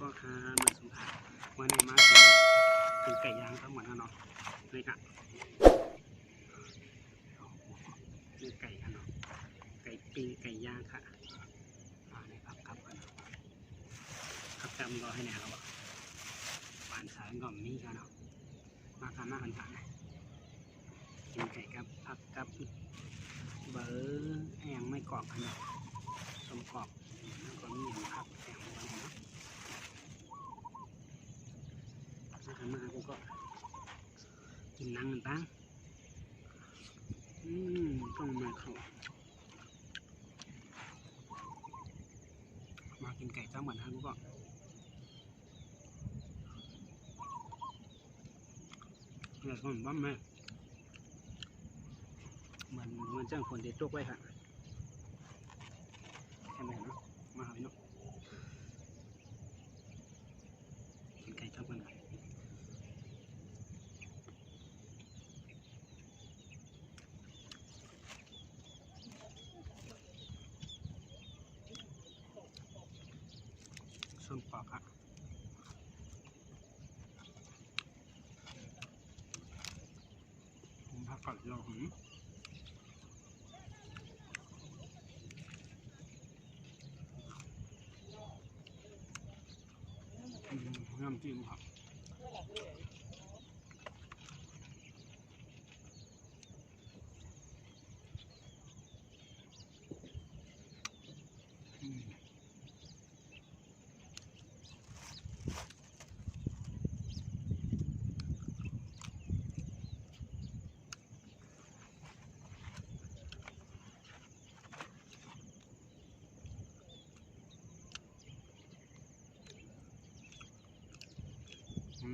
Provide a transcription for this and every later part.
ก็หาเหมือนสุภาพเมื่อในมากินไก่ย่างทั้งหมดนะเนาะนี่ค่ะนี่ไก่ค่ะเนาะไก่ปิ้งไก่ย่างค่ะในพับกันพับจำรอให้แน่แล้วหวานสายก่อมมีค่ะเนาะมาทานหน้ากันผ่านกินไก่กับพับกับเบอร์แห้งไม่กรอบค่ะเนาะสมกรอบแล้วก็มีผักแห้งมาเนาะมากูก็กินนังมันตั้งต้องมาเขามากินไก่จ้าเหมือนฮะกูก็เนี่ยคนบ้าไหมเหมือนจ้างคนเด็ดตกไว้ค่ะใช่ไหมเนาะมาหาเนาะกินไก่จ้าเหมือนกันส้มปอกค่ะผักกาดเราน้ำจิ้มครับ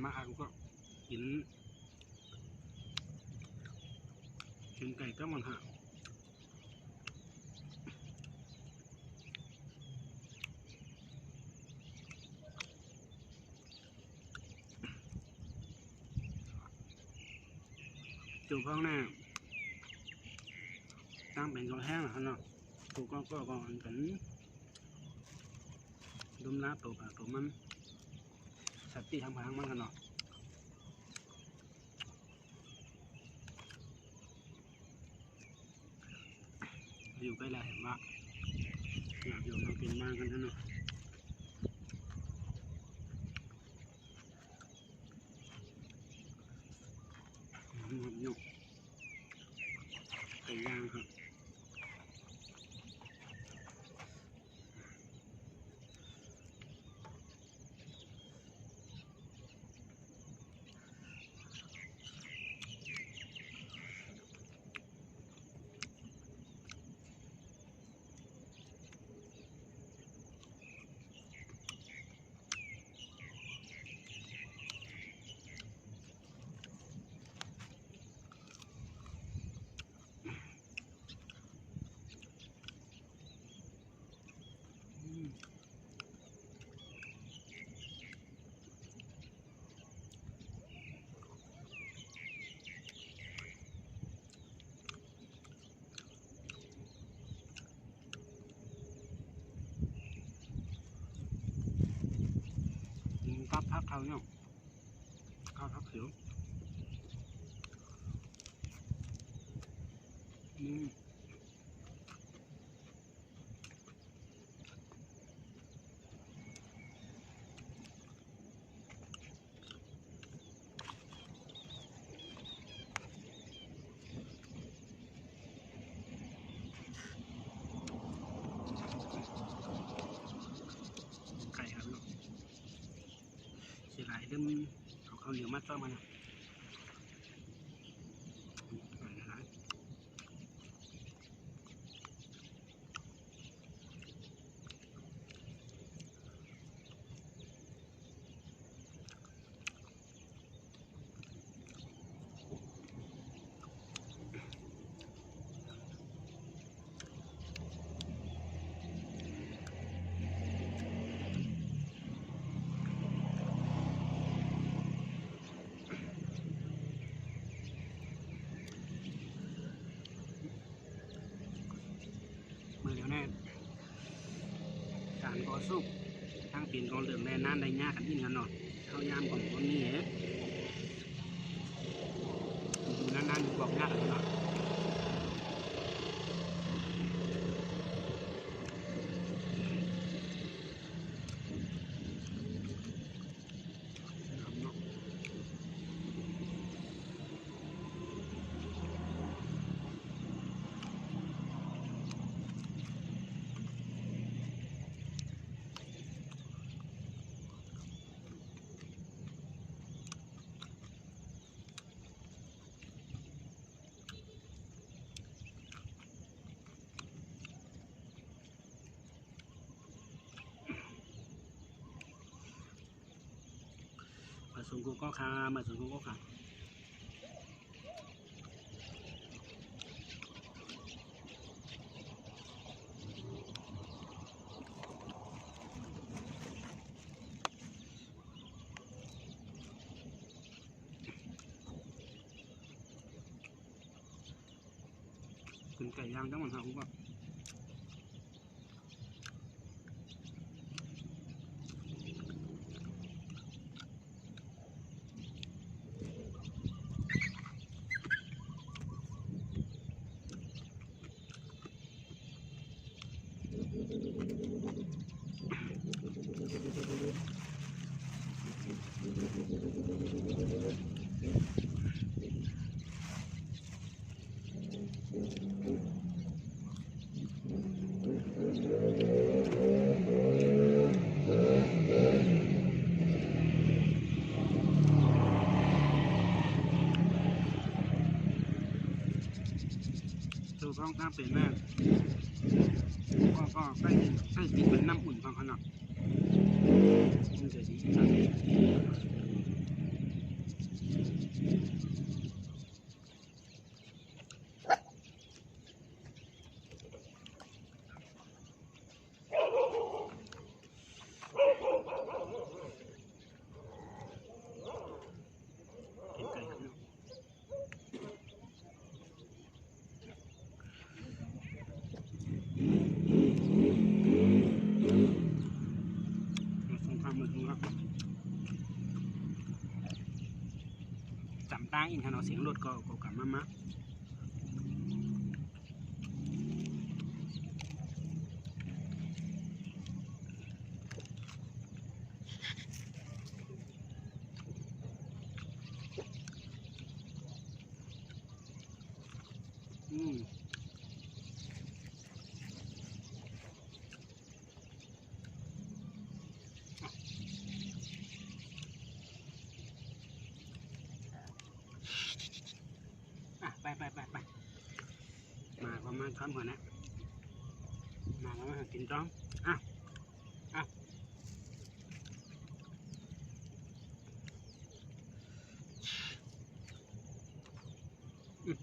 มาหากูก็กินไก่จ้าเหมือนฮะจูบข้างหน้าตั้งเป็นกระแห้งนะเนาะกูก็ก่อนกันดุมล้าตัวปากตัวมันสัตว์ที่ทำพังมันกันเนาะอยู่ใกล้แล้วเห็นว่าอยากอยู่มากินบ้างกันนะเนาะอยู่ไก่ย่างครับกับพักเขาเนี่ยข้าวพักเขียวไก่ครับเนาะเสียหลายเริ่มเอาข้าวเหนียวมัดซ้อมมันมือเดียวแน่การก่อสู้ท างเป็นก็เริ่มแล่นานได้ยากกันยิ่งกันหน่อยเข้ายามของคนนี้เหรออยู่นานๆอยู่บอกยากกันหน่อยมาส่งกูก็ค่ะมาส่งกูก็ค่ะเป็นไก่ย่างทั้งหมดครับผมก็ตัวท้องข้ามเป็นมากก็ใกล้กินเป็นน้ำอุ่นฟังขนาดมันจะสีสันจำตั้งอินขนาดเสียงรถก็กลับมาไปมาประมาณคำก่อนนะมาประมาณกินจ้อง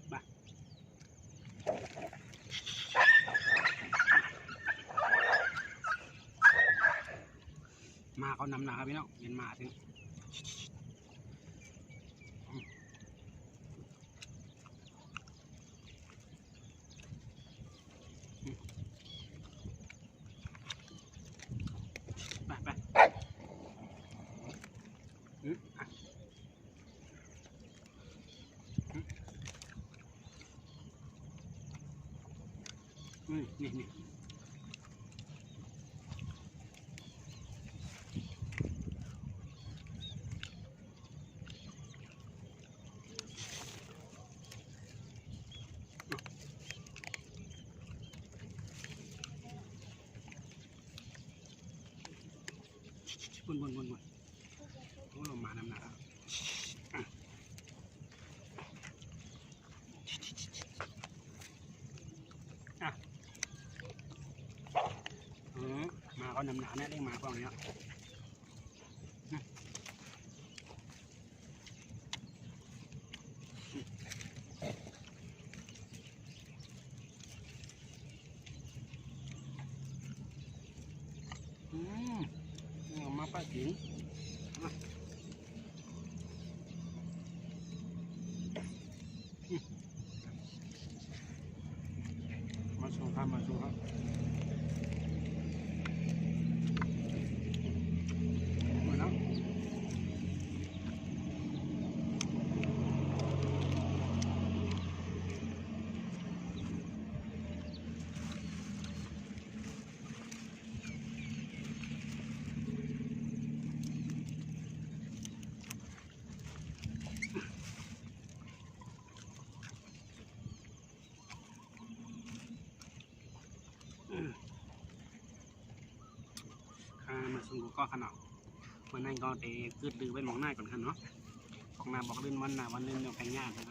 ไปมาเขานำหนาครับพี่น้องเย็นมาถึงไปนี่บนโอ้ลงมานำหนามาเขานำหนาเนี่ยเรียกมาพวกนี้มาป้าจิ๋งมาโชว์ครับ มาส่งกูก็ขนาดวันนั้นก็เตะกึดดื้อไปมองหน้าก่อนกันเนาะออกมาบอกเล่นวันหน้าวันเล่นเดียวกันยากนะครับ